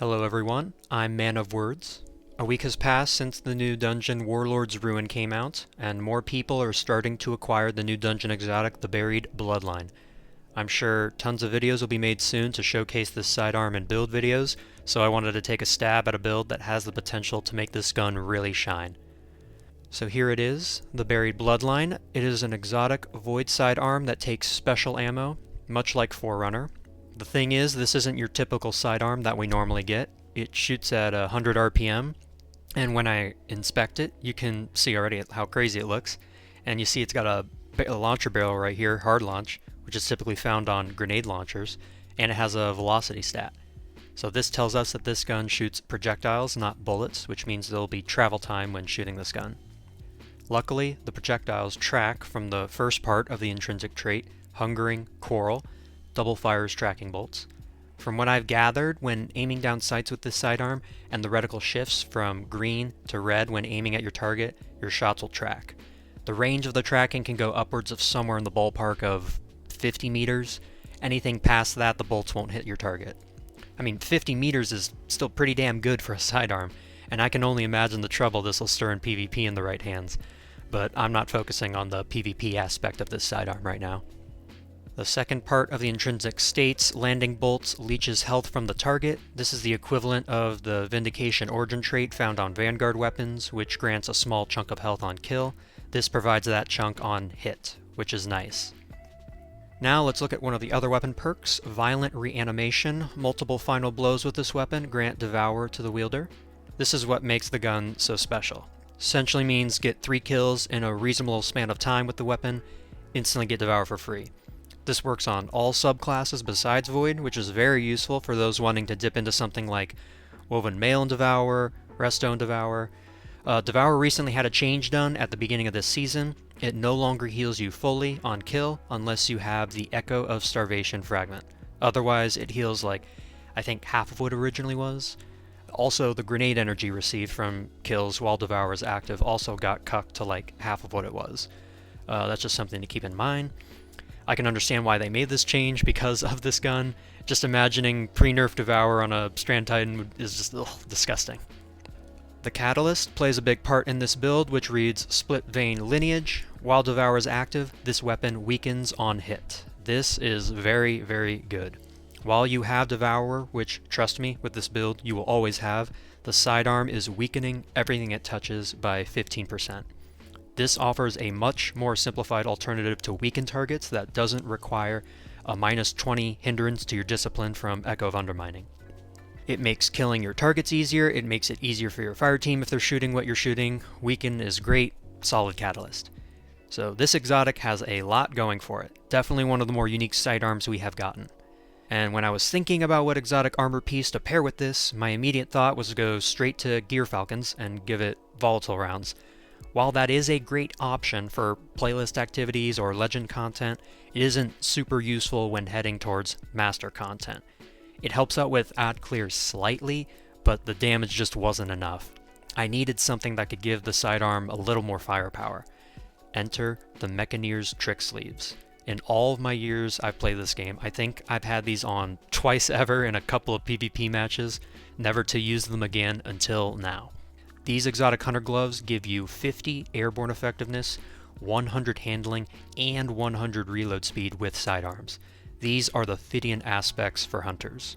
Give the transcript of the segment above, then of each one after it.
Hello everyone, I'm Man of Words. A week has passed since the new dungeon Warlord's Ruin came out, and more people are starting to acquire the new dungeon exotic, the buried Bloodline. I'm sure tons of videos will be made soon to showcase this sidearm and build videos, so I wanted to take a stab at a build that has the potential to make this gun really shine. So here it is, the buried Bloodline. It is an exotic void sidearm that takes special ammo, much like Forerunner. The thing is, this isn't your typical sidearm that we normally get. It shoots at 100 RPM, and when I inspect it, you can see already how crazy it looks. And you see it's got a launcher barrel right here, hard launch, which is typically found on grenade launchers, and it has a velocity stat. So this tells us that this gun shoots projectiles, not bullets, which means there'll be travel time when shooting this gun. Luckily, the projectiles track from the first part of the intrinsic trait, Hungering Quarrel, double fires tracking bolts. From what I've gathered, when aiming down sights with this sidearm and the reticle shifts from green to red when aiming at your target, your shots will track. The range of the tracking can go upwards of somewhere in the ballpark of 50 meters. Anything past that, the bolts won't hit your target. I mean, 50 meters is still pretty damn good for a sidearm, and I can only imagine the trouble this will stir in PvP in the right hands. But I'm not focusing on the PvP aspect of this sidearm right now. The second part of the intrinsic states landing bolts leeches health from the target. This is the equivalent of the Vindication Origin trait found on Vanguard weapons, which grants a small chunk of health on kill. This provides that chunk on hit, which is nice. Now let's look at one of the other weapon perks, Violent Reanimation. Multiple final blows with this weapon grant Devour to the wielder. This is what makes the gun so special. Essentially means get 3 kills in a reasonable span of time with the weapon, instantly get Devour for free. This works on all subclasses besides Void, which is very useful for those wanting to dip into something like Woven Mail and Devour, Redstone Devour. Devour recently had a change done at the beginning of this season. It no longer heals you fully on kill unless you have the Echo of Starvation fragment. Otherwise, it heals like, I think half of what it originally was. Also, the grenade energy received from kills while Devour is active also got cucked to like half of what it was. That's just something to keep in mind. I can understand why they made this change because of this gun. Just imagining pre-nerf Devour on a Strand Titan is just disgusting. The Catalyst plays a big part in this build, which reads Split Vein Lineage. While Devour is active, this weapon weakens on hit. This is very, very good. While you have Devour, which, trust me, with this build you will always have, the sidearm is weakening everything it touches by 15%. This offers a much more simplified alternative to weakened targets that doesn't require a -20 hindrance to your discipline from Echo of Undermining. It makes killing your targets easier, it makes it easier for your fire team if they're shooting what you're shooting. Weaken is great, solid catalyst. So this exotic has a lot going for it. Definitely one of the more unique sidearms we have gotten. And when I was thinking about what exotic armor piece to pair with this, my immediate thought was to go straight to Gear Falcons and give it volatile rounds. While that is a great option for playlist activities or legend content, it isn't super useful when heading towards master content. It helps out with ad clear slightly, but the damage just wasn't enough. I needed something that could give the sidearm a little more firepower. Enter the Mechaneer's Trick Sleeves. In all of my years I've played this game, I think I've had these on twice ever in a couple of PvP matches, never to use them again until now. These exotic hunter gloves give you 50 airborne effectiveness, 100 handling, and 100 reload speed with sidearms. These are the Phidian aspects for hunters.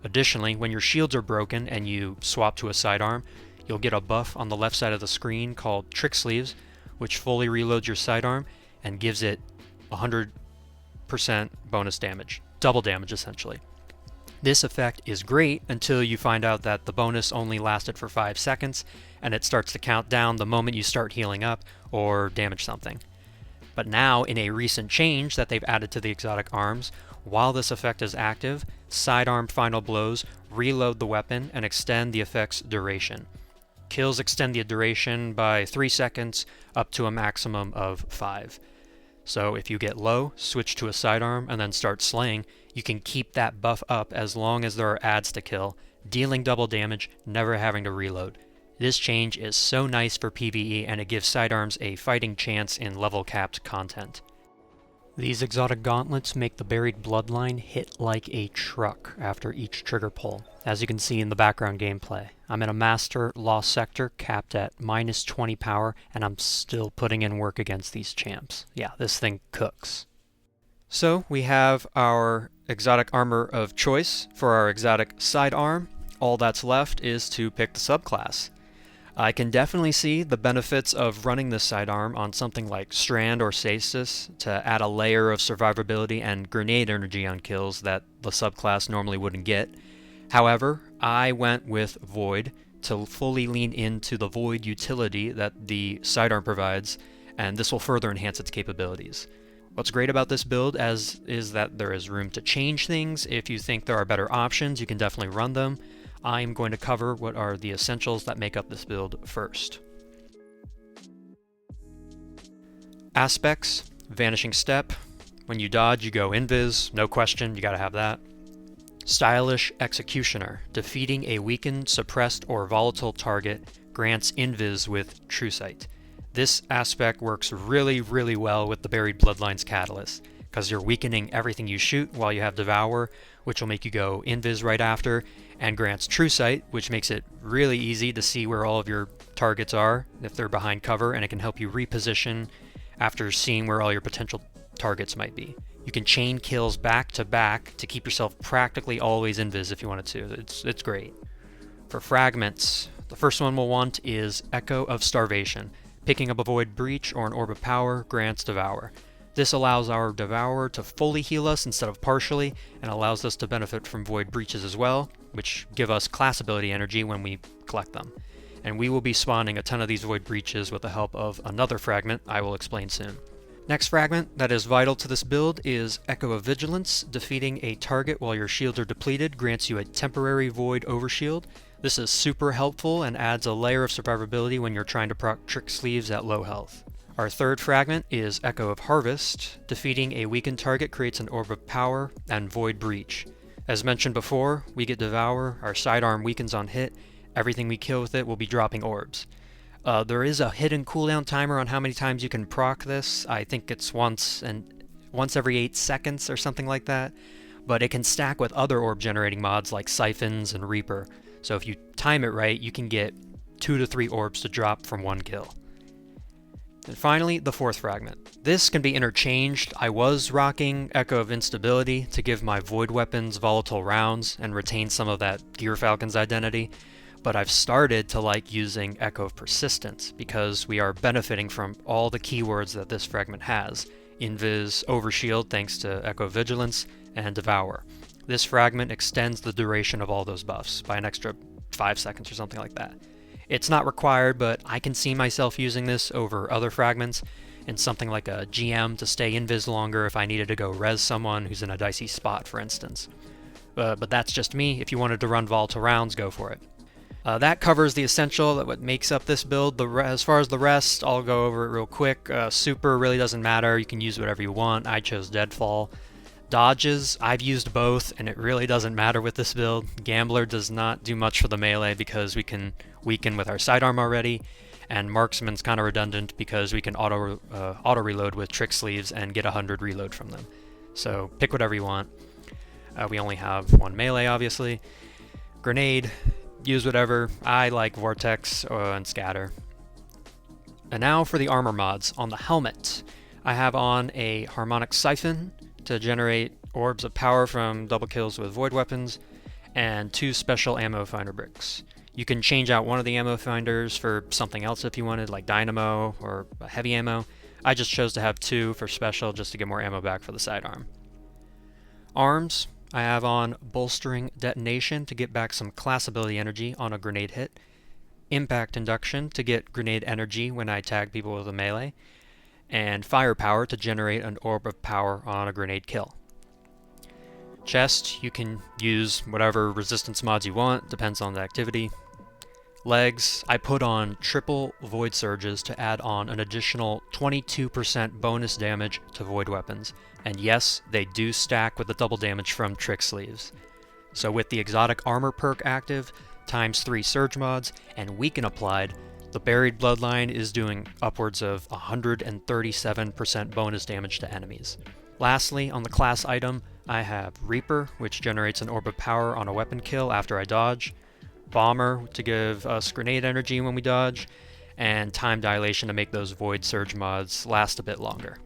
Additionally, when your shields are broken and you swap to a sidearm, you'll get a buff on the left side of the screen called Trick Sleeves, which fully reloads your sidearm and gives it 100% bonus damage, double damage essentially. This effect is great until you find out that the bonus only lasted for 5 seconds, and it starts to count down the moment you start healing up or damage something. But now, in a recent change that they've added to the exotic arms, while this effect is active, sidearm final blows reload the weapon and extend the effect's duration. Kills extend the duration by 3 seconds up to a maximum of 5. So if you get low, switch to a sidearm, and then start slaying, you can keep that buff up as long as there are adds to kill, dealing double damage, never having to reload. This change is so nice for PvE, and it gives sidearms a fighting chance in level-capped content. These exotic gauntlets make the buried bloodline hit like a truck after each trigger pull, as you can see in the background gameplay. I'm in a master lost sector capped at minus 20 power, and I'm still putting in work against these champs. Yeah, this thing cooks. So we have our exotic armor of choice for our exotic sidearm. All that's left is to pick the subclass. I can definitely see the benefits of running this sidearm on something like Strand or Stasis to add a layer of survivability and grenade energy on kills that the subclass normally wouldn't get. However, I went with Void to fully lean into the Void utility that the sidearm provides, and this will further enhance its capabilities. What's great about this build is that there is room to change things. If you think there are better options, you can definitely run them. I'm going to cover what are the essentials that make up this build first. Aspects, Vanishing Step. When you dodge, you go invis, no question, you gotta have that. Stylish Executioner. Defeating a weakened, suppressed, or volatile target grants invis with True Sight. This aspect works really, really well with the Buried Bloodline's Catalyst, because you're weakening everything you shoot while you have Devour, which will make you go invis right after, and grants True Sight, which makes it really easy to see where all of your targets are if they're behind cover, and it can help you reposition after seeing where all your potential targets might be. You can chain kills back to back to keep yourself practically always invis if you wanted to. It's great. For fragments, the first one we'll want is Echo of Starvation. Picking up a Void Breach or an Orb of Power grants Devour. This allows our Devourer to fully heal us instead of partially, and allows us to benefit from Void Breaches as well, which give us class ability energy when we collect them. And we will be spawning a ton of these Void Breaches with the help of another fragment I will explain soon. Next fragment that is vital to this build is Echo of Vigilance. Defeating a target while your shields are depleted grants you a temporary Void Overshield. This is super helpful and adds a layer of survivability when you're trying to proc Trick Sleeves at low health. Our third fragment is Echo of Harvest. Defeating a weakened target creates an Orb of Power and Void Breach. As mentioned before, we get Devour, our sidearm weakens on hit, everything we kill with it will be dropping orbs. There is a hidden cooldown timer on how many times you can proc this. I think it's once every 8 seconds or something like that, but it can stack with other orb generating mods like Siphons and Reaper. So if you time it right, you can get 2 to 3 orbs to drop from one kill. And finally, the fourth fragment. This can be interchanged. I was rocking Echo of Instability to give my Void weapons volatile rounds and retain some of that Gear Falcon's identity, but I've started to like using Echo of Persistence because we are benefiting from all the keywords that this fragment has. Invis, Overshield thanks to Echo of Vigilance, and Devour. This fragment extends the duration of all those buffs by an extra 5 seconds or something like that. It's not required, but I can see myself using this over other fragments in something like a GM to stay invis longer if I needed to go res someone who's in a dicey spot, for instance. But that's just me. If you wanted to run volatile rounds, go for it. That covers the essential, that what makes up this build. As far as the rest, I'll go over it real quick. Super really doesn't matter. You can use whatever you want. I chose Deadfall. Dodges, I've used both, and it really doesn't matter with this build. Gambler does not do much for the melee because we can weaken with our sidearm already, and Marksman's kind of redundant because we can auto reload with Trick Sleeves and get 100 reload from them. So pick whatever you want. We only have one melee, obviously. Grenade, use whatever. I like Vortex and Scatter. And now for the armor mods. On the helmet, I have on a Harmonic Siphon to generate orbs of power from double kills with Void weapons, and 2 special ammo finder bricks. You can change out one of the ammo finders for something else if you wanted, like dynamo or heavy ammo. I just chose to have 2 for special just to get more ammo back for the sidearm. Arms, I have on Bolstering Detonation to get back some class ability energy on a grenade hit, Impact Induction to get grenade energy when I tag people with a melee, and Firepower to generate an Orb of Power on a grenade kill. Chest, you can use whatever resistance mods you want, depends on the activity. Legs, I put on triple Void Surges to add on an additional 22% bonus damage to Void weapons. And yes, they do stack with the double damage from Trick Sleeves. So with the exotic armor perk active, times 3 surge mods, and weaken applied, the Buried Bloodline is doing upwards of 137% bonus damage to enemies. Lastly, on the class item, I have Reaper, which generates an orb of power on a weapon kill after I dodge, Bomber to give us grenade energy when we dodge, and Time Dilation to make those Void Surge mods last a bit longer.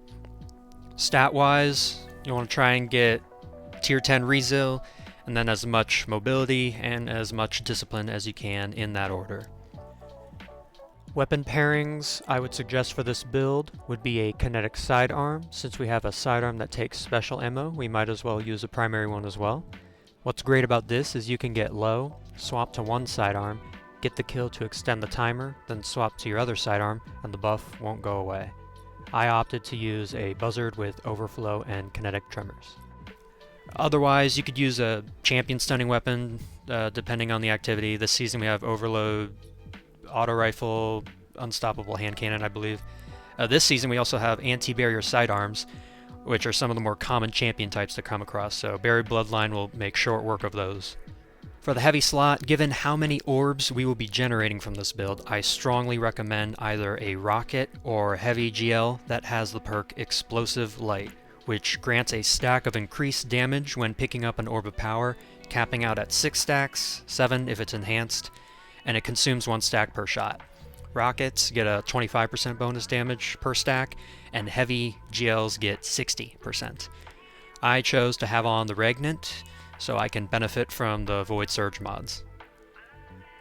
Stat-wise, you want to try and get Tier 10 Resil, and then as much mobility and as much discipline as you can in that order. Weapon pairings I would suggest for this build would be a kinetic sidearm. Since we have a sidearm that takes special ammo, we might as well use a primary one as well. What's great about this is you can get low, swap to one sidearm, get the kill to extend the timer, then swap to your other sidearm, and the buff won't go away. I opted to use a buzzard with overflow and kinetic tremors. Otherwise, you could use a champion stunning weapon, depending on the activity. This season we have overload, auto rifle, unstoppable hand cannon, I believe. This season we also have anti-barrier sidearms, which are some of the more common champion types to come across, so Buried Bloodline will make short work of those. For the heavy slot, given how many orbs we will be generating from this build, I strongly recommend either a rocket or heavy GL that has the perk Explosive Light, which grants a stack of increased damage when picking up an orb of power, capping out at 6 stacks, 7 if it's enhanced, and it consumes 1 stack per shot. Rockets get a 25% bonus damage per stack, and heavy GLs get 60%. I chose to have on the Regnant, so I can benefit from the Void Surge mods.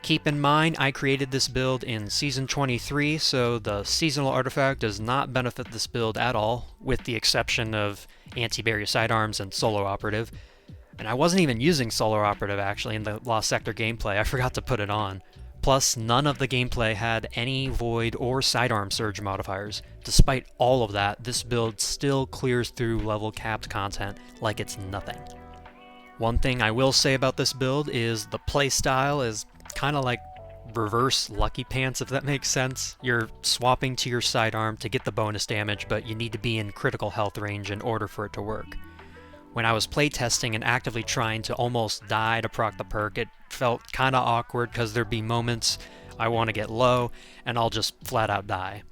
Keep in mind, I created this build in Season 23, so the seasonal artifact does not benefit this build at all, with the exception of anti-barrier sidearms and solo operative. And I wasn't even using solo operative actually in the Lost Sector gameplay, I forgot to put it on. Plus, none of the gameplay had any Void or Sidearm Surge modifiers. Despite all of that, this build still clears through level capped content like it's nothing. One thing I will say about this build is the playstyle is kind of like reverse Lucky Pants, if that makes sense. You're swapping to your sidearm to get the bonus damage, but you need to be in critical health range in order for it to work. When I was playtesting and actively trying to almost die to proc the perk, it felt kinda awkward because there'd be moments I want to get low and I'll just flat out die.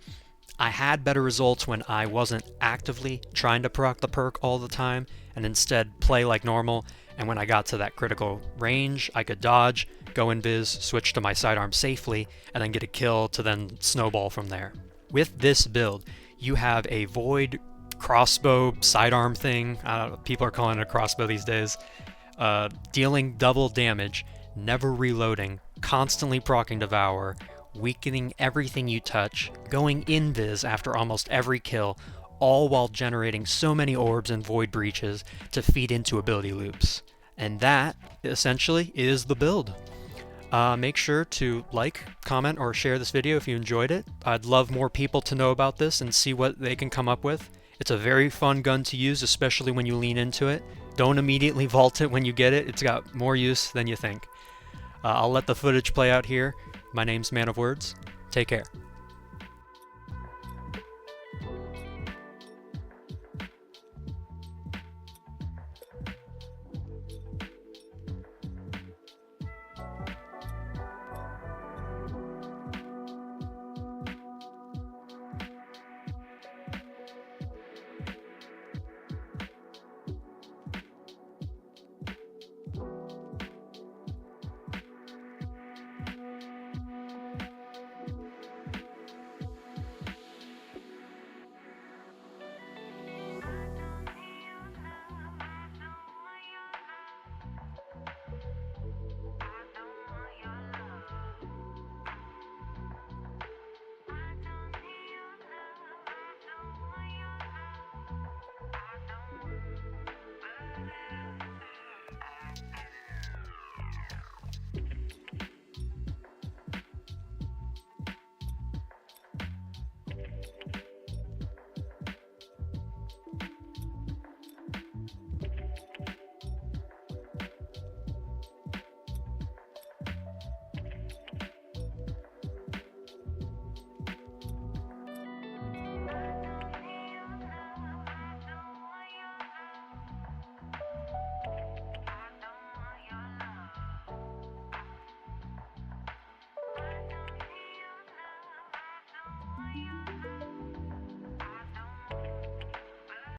I had better results when I wasn't actively trying to proc the perk all the time and instead play like normal, and when I got to that critical range, I could dodge, go invis, switch to my sidearm safely, and then get a kill to then snowball from there. With this build, you have a Void crossbow sidearm thing, people are calling it a crossbow these days, dealing double damage, never reloading, constantly proccing Devour, weakening everything you touch, going invis after almost every kill, all while generating so many orbs and void breaches to feed into ability loops. And that, essentially, is the build. Make sure to like, comment, or share this video if you enjoyed it. I'd love more people to know about this and see what they can come up with. It's a very fun gun to use, especially when you lean into it. Don't immediately vault it when you get it. It's got more use than you think. I'll let the footage play out here. My name's Man of Words. Take care.